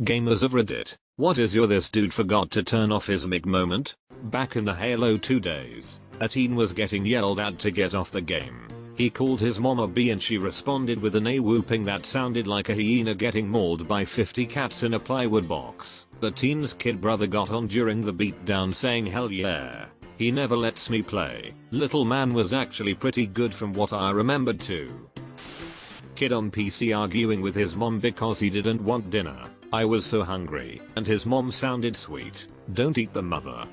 Gamers of Reddit, what is your "this dude forgot to turn off his mic" moment? Back in the Halo 2 days, a teen was getting yelled at to get off the game. He called his mom a B and she responded with an A whooping that sounded like a hyena getting mauled by 50 cats in a plywood box. The teen's kid brother got on during the beatdown saying, "Hell yeah. He never lets me play." Little man was actually pretty good from what I remembered too. Kid on PC arguing with his mom because he didn't want dinner. I was so hungry, and his mom sounded sweet. Don't eat the mother.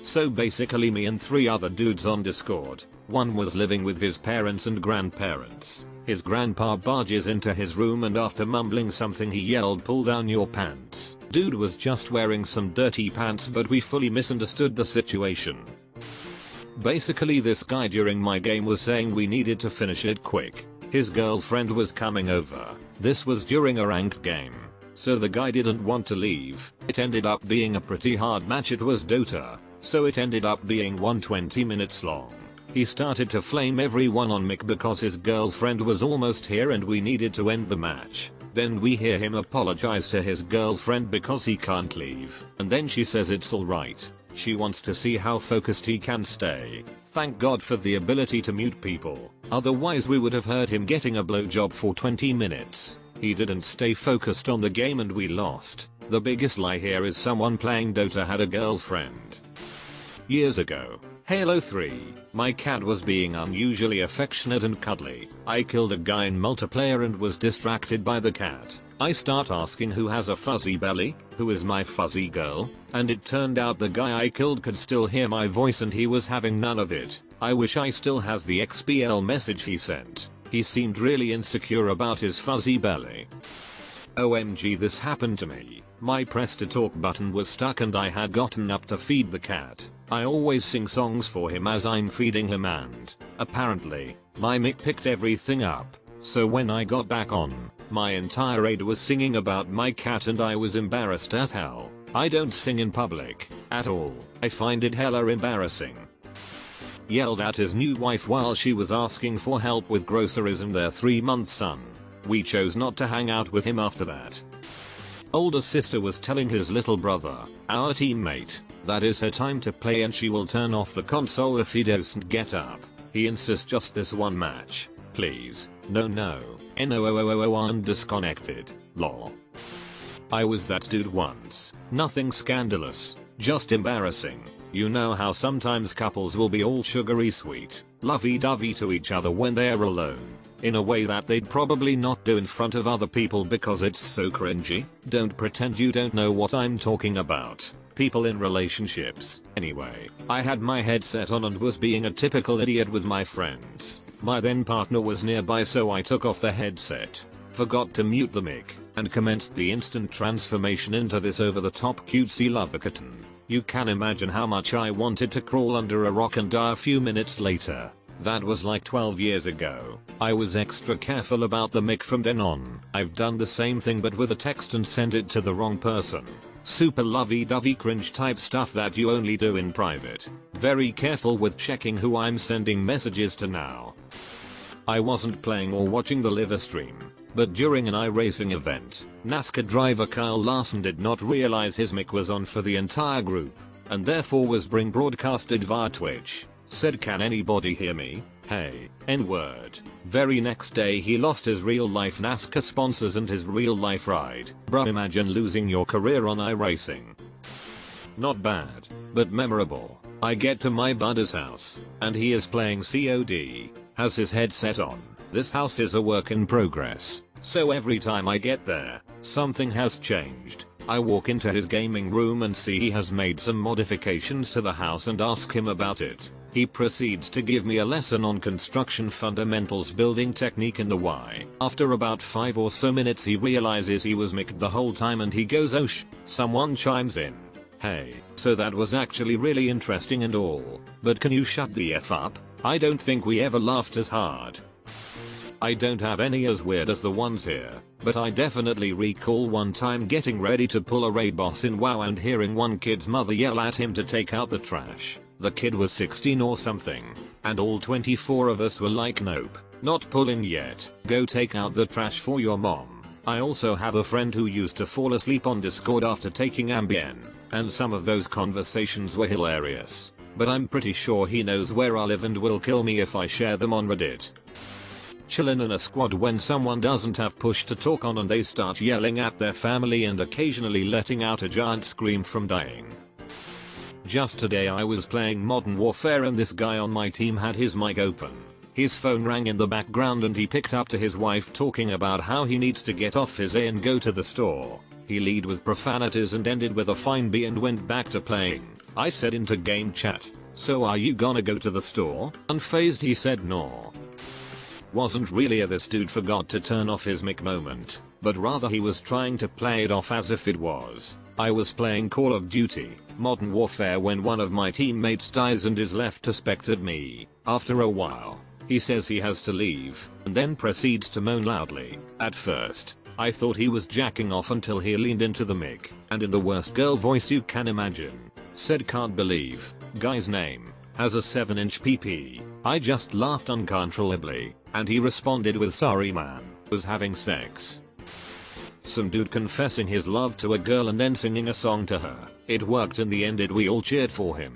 So basically me and 3 other dudes on Discord. One was living with his parents and grandparents. His grandpa barges into his room and after mumbling something he yelled, "Pull down your pants." Dude was just wearing some dirty pants but we fully misunderstood the situation. Basically this guy during my game was saying we needed to finish it quick. His girlfriend was coming over. This was during a ranked game. So the guy didn't want to leave. It ended up being a pretty hard match. It was Dota. So it ended up being 120 minutes long. He started to flame everyone on mic because his girlfriend was almost here and we needed to end the match. Then we hear him apologize to his girlfriend because he can't leave. And then she says it's alright. She wants to see how focused he can stay. Thank God for the ability to mute people. Otherwise we would have heard him getting a blowjob for 20 minutes. He didn't stay focused on the game and we lost. The biggest lie here is someone playing Dota had a girlfriend. Years ago, Halo 3, my cat was being unusually affectionate and cuddly. I killed a guy in multiplayer and was distracted by the cat. I start asking who has a fuzzy belly, who is my fuzzy girl, and it turned out the guy I killed could still hear my voice and he was having none of it. I wish I still has the XBL message he sent. He seemed really insecure about his fuzzy belly. OMG, this happened to me. My press to talk button was stuck and I had gotten up to feed the cat. I always sing songs for him as I'm feeding him and, apparently, my mic picked everything up. So when I got back on, my entire raid was singing about my cat and I was embarrassed as hell. I don't sing in public, at all. I find it hella embarrassing. Yelled at his new wife while she was asking for help with groceries and their 3-month son. We chose not to hang out with him after that. Older sister was telling his little brother, our teammate, that is her time to play and she will turn off the console if he doesn't get up. He insists just this one match. Please. No. No, I'm disconnected. Lol. I was that dude once. Nothing scandalous. Just embarrassing. You know how sometimes couples will be all sugary sweet, lovey-dovey to each other when they're alone, in a way that they'd probably not do in front of other people because it's so cringy? Don't pretend you don't know what I'm talking about. People in relationships. Anyway, I had my headset on and was being a typical idiot with my friends. My then partner was nearby so I took off the headset, forgot to mute the mic, and commenced the instant transformation into this over-the-top cutesy lover kitten. You can imagine how much I wanted to crawl under a rock and die a few minutes later. That was like 12 years ago. I was extra careful about the mic from then on. I've done the same thing but with a text and sent it to the wrong person. Super lovey-dovey cringe type stuff that you only do in private. Very careful with checking who I'm sending messages to now. I wasn't playing or watching the live stream, but during an iRacing event, NASCAR driver Kyle Larson did not realize his mic was on for the entire group, and therefore was being broadcasted via Twitch. Said, "Can anybody hear me? Hey, N-word." Very next day he lost his real life NASCAR sponsors and his real life ride. Bruh, imagine losing your career on iRacing. Not bad, but memorable. I get to my buddy's house, and he is playing COD, has his headset on. This house is a work in progress, so every time I get there, something has changed. I walk into his gaming room and see he has made some modifications to the house and ask him about it. He proceeds to give me a lesson on construction fundamentals, building technique and the why. After about 5 or so minutes he realizes he was mic'd the whole time and he goes, "Oh someone chimes in. Hey, so that was actually really interesting and all, but can you shut the F up? I don't think we ever laughed as hard." I don't have any as weird as the ones here, but I definitely recall one time getting ready to pull a raid boss in WoW and hearing one kid's mother yell at him to take out the trash. The kid was 16 or something, and all 24 of us were like, "Nope, not pulling yet. Go take out the trash for your mom." I also have a friend who used to fall asleep on Discord after taking Ambien, and some of those conversations were hilarious. But I'm pretty sure he knows where I live and will kill me if I share them on Reddit. Chillin' in a squad when someone doesn't have push to talk on and they start yelling at their family and occasionally letting out a giant scream from dying. Just today I was playing Modern Warfare and this guy on my team had his mic open. His phone rang in the background and he picked up to his wife talking about how he needs to get off his A and go to the store. He led with profanities and ended with a fine B and went back to playing. I said into game chat, "So are you gonna go to the store?" Unfazed he said no. Wasn't really a this dude forgot to turn off his mic moment, but rather he was trying to play it off as if it was. I was playing Call of Duty, Modern Warfare when one of my teammates dies and is left to spectate me. After a while, he says he has to leave, and then proceeds to moan loudly. At first, I thought he was jacking off until he leaned into the mic, and in the worst girl voice you can imagine, said can't believe, guy's name, has a 7-inch PP. I just laughed uncontrollably, and he responded with sorry man, was having sex. Some dude confessing his love to a girl and then singing a song to her. It worked in the end, we all cheered for him.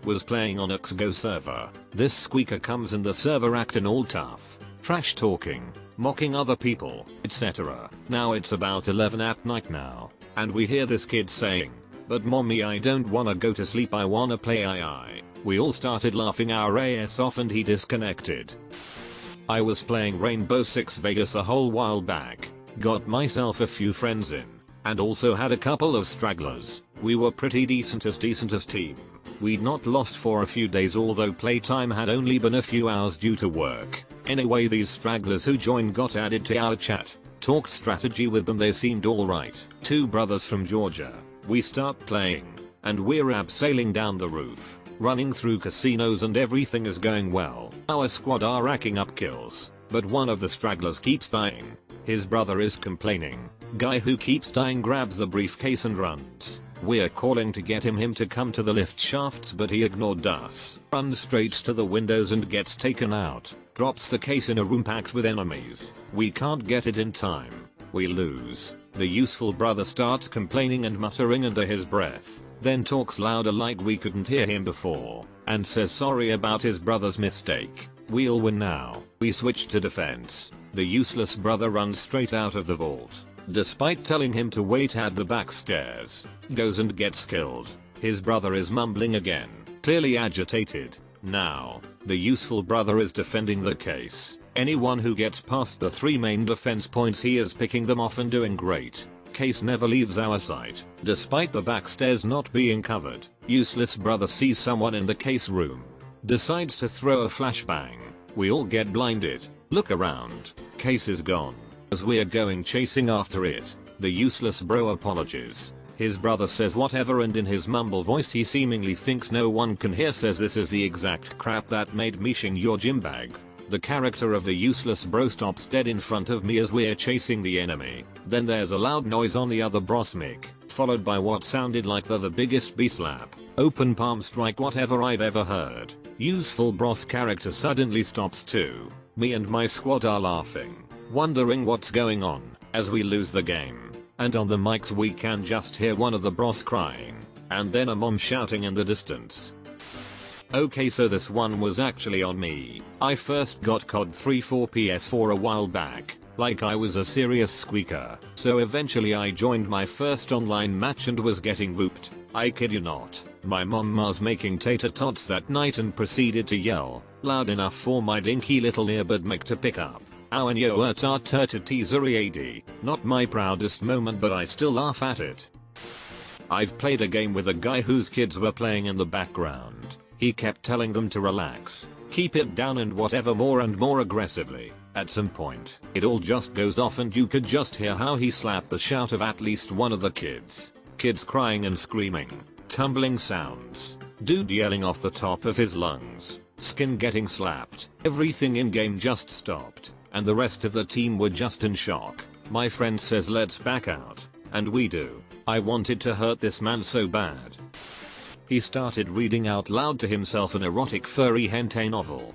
Was playing on XGO server. This squeaker comes in the server acting all tough, trash talking, mocking other people, etc. Now it's about 11 at night now, and we hear this kid saying, "But mommy, I don't wanna go to sleep, I wanna play II." We all started laughing our ass off and he disconnected. I was playing Rainbow Six Vegas a whole while back, got myself a few friends in, and also had a couple of stragglers. We were pretty decent as team. We'd not lost for a few days, although playtime had only been a few hours due to work. Anyway, these stragglers who joined got added to our chat. Talked strategy with them, they seemed alright. Two brothers from Georgia. We start playing, and we're abseiling down the roof, running through casinos and everything is going well. Our squad are racking up kills, but one of the stragglers keeps dying. His brother is complaining. Guy who keeps dying grabs the briefcase and runs. We're calling to get him to come to the lift shafts, but he ignored us. Runs straight to the windows and gets taken out. Drops the case in a room packed with enemies. We can't get it in time. We lose. The useful brother starts complaining and muttering under his breath, then talks louder like we couldn't hear him before, and says sorry about his brother's mistake. We'll win now. We switch to defense. The useless brother runs straight out of the vault. Despite telling him to wait at the back stairs, goes and gets killed. His brother is mumbling again, clearly agitated. Now, the useful brother is defending the case. Anyone who gets past the 3 main defense points, he is picking them off and doing great. Case never leaves our sight. Despite the back stairs not being covered, useless brother sees someone in the case room. Decides to throw a flashbang. We all get blinded. Look around. Case is gone. As we're going chasing after it, the useless bro apologizes. His brother says whatever, and in his mumble voice he seemingly thinks no one can hear says, "This is the exact crap that made me shing your gym bag." The character of the useless bro stops dead in front of me as we're chasing the enemy. Then there's a loud noise on the other bro's mic, followed by what sounded like the biggest B slap, open palm strike whatever I've ever heard. Useful bro's character suddenly stops too. Me and my squad are laughing, wondering what's going on, as we lose the game. And on the mics we can just hear one of the bros crying, and then a mom shouting in the distance. Okay, so this one was actually on me. I first got COD 3 for PS4 a while back, like I was a serious squeaker. So eventually I joined my first online match and was getting whooped. I kid you not. My mom was making tater tots that night and proceeded to yell, loud enough for my dinky little earbud mic to pick up, "Owen yo teasery AD." Not my proudest moment, but I still laugh at it. I've played a game with a guy whose kids were playing in the background. He kept telling them to relax, keep it down and whatever, more and more aggressively. At some point, it all just goes off and you could just hear how he slapped the shout of at least one of the kids. Kids crying and screaming, tumbling sounds, dude yelling off the top of his lungs, skin getting slapped. Everything in game just stopped, and the rest of the team were just in shock. My friend says let's back out, and we do. I wanted to hurt this man so bad. He started reading out loud to himself an erotic furry hentai novel.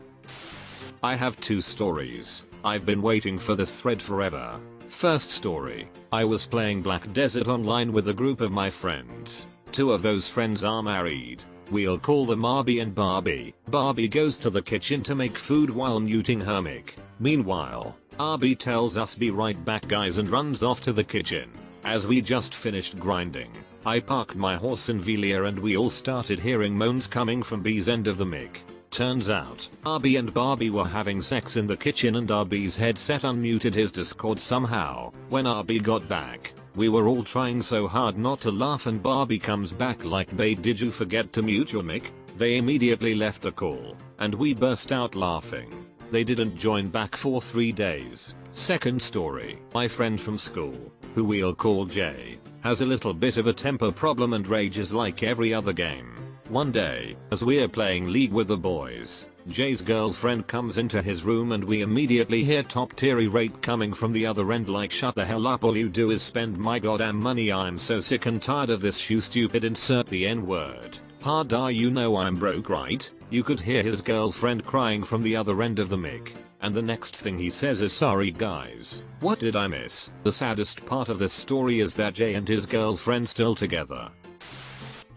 I have 2 stories. I've been waiting for this thread forever. First story. I was playing Black Desert Online with a group of my friends. Two of those friends are married. We'll call them Arbie and Barbie. Barbie goes to the kitchen to make food while muting her mic. Meanwhile, Arbie tells us be right back guys and runs off to the kitchen. As we just finished grinding, I parked my horse in Velia and we all started hearing moans coming from B's end of the mic. Turns out, Arbie and Barbie were having sex in the kitchen and Arbie's headset unmuted his Discord somehow. When Arbie got back, we were all trying so hard not to laugh and Barbie comes back like, babe, did you forget to mute your mic? They immediately left the call, and we burst out laughing. They didn't join back for 3 days. Second story. My friend from school, who we'll call Jay, has a little bit of a temper problem and rages like every other game. One day, as we're playing League with the boys, Jay's girlfriend comes into his room and we immediately hear top tier rate coming from the other end like, shut the hell up, all you do is spend my goddamn money, I'm so sick and tired of this, you stupid, insert the n-word. Hard you know I'm broke, right? You could hear his girlfriend crying from the other end of the mic. And the next thing he says is, sorry guys, what did I miss? The saddest part of this story is that Jay and his girlfriend still together.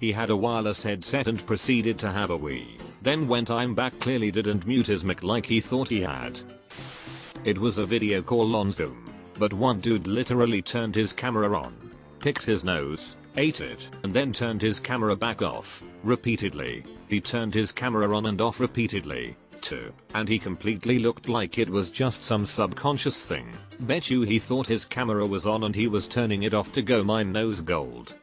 He had a wireless headset and proceeded to have a wee. Then went I'm back, clearly didn't mute his mic like he thought he had. It was a video call on Zoom, but one dude literally turned his camera on, picked his nose, ate it, and then turned his camera back off, repeatedly. He turned his camera on and off repeatedly, too, and he completely looked like it was just some subconscious thing. Bet you he thought his camera was on and he was turning it off to go mine nose gold.